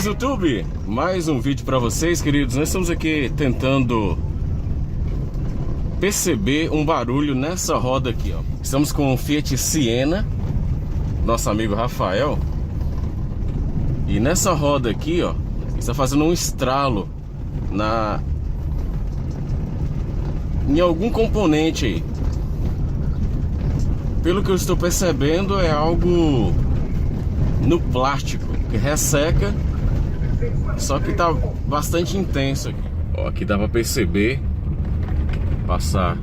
Queridos YouTube, mais um vídeo para vocês, queridos. Nós estamos aqui tentando perceber um barulho nessa roda aqui, ó. Estamos com um Fiat Siena, nosso amigo Rafael. E nessa roda aqui, ó, está fazendo um estralo em algum componente aí. Pelo que eu estou percebendo, é algo no plástico que resseca, só que tá bastante intenso aqui. Ó, aqui dá pra perceber passar.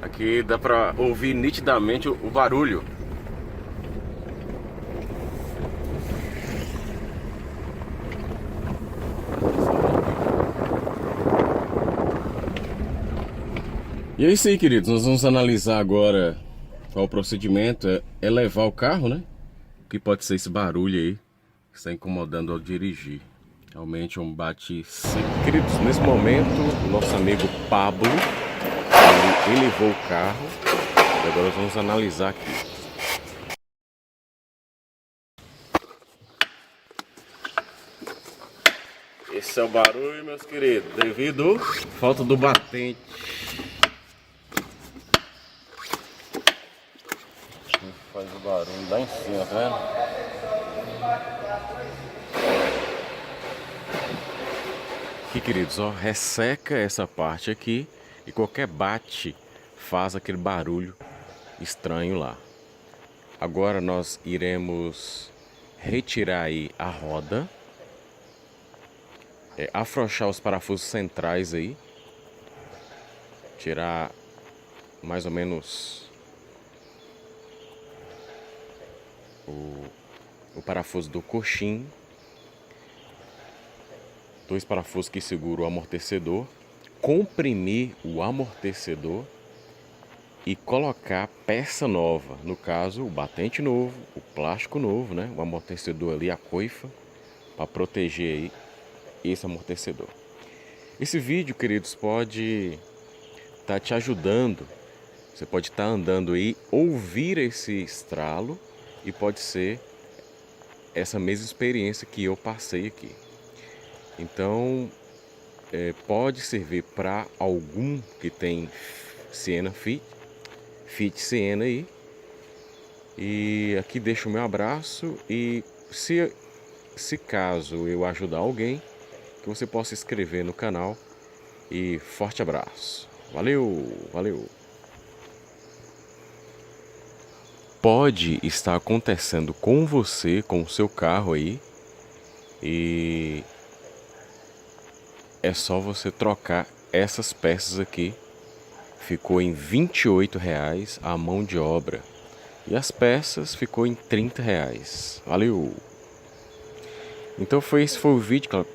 Aqui dá pra ouvir nitidamente o barulho. E é isso aí, queridos. Nós vamos analisar agora qual o procedimento. É levar o carro, né? O que pode ser esse barulho aí que está incomodando ao dirigir. Realmente é um bate seco. Queridos, nesse momento o nosso amigo Pablo ele levou o carro e agora nós vamos analisar aqui. Esse é o barulho, meus queridos, devido à falta do batente. Faz o barulho lá em cima, tá vendo? Aqui, queridos, ó, resseca essa parte aqui e qualquer bate faz aquele barulho estranho lá. Agora nós iremos retirar aí a roda, afrouxar os parafusos centrais aí, tirar mais ou menos o parafuso do coxim, dois parafusos que seguram o amortecedor, comprimir o amortecedor e colocar peça nova, no caso o batente novo, o plástico novo, né? O amortecedor ali, a coifa, para proteger aí esse amortecedor. Esse vídeo, queridos, pode estar te ajudando. Você pode estar andando aí, ouvir esse estralo e pode ser essa mesma experiência que eu passei aqui. Então pode servir para algum que tem Siena Fiat Siena aí. E aqui deixo o meu abraço e se caso eu ajudar alguém, que você possa se inscrever no canal. E forte abraço. Valeu, valeu. Pode estar acontecendo com você, com o seu carro aí, e é só você trocar essas peças aqui. Ficou em R$28 a mão de obra. E as peças ficou em R$30. Valeu! Então esse foi o vídeo.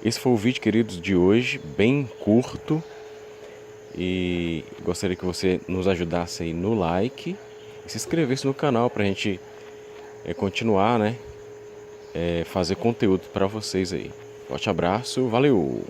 Esse foi o vídeo, queridos, de hoje. Bem curto. E gostaria que você nos ajudasse aí no like. E se inscrevesse no canal pra gente continuar, né? Fazer conteúdo pra vocês aí. Forte abraço. Valeu!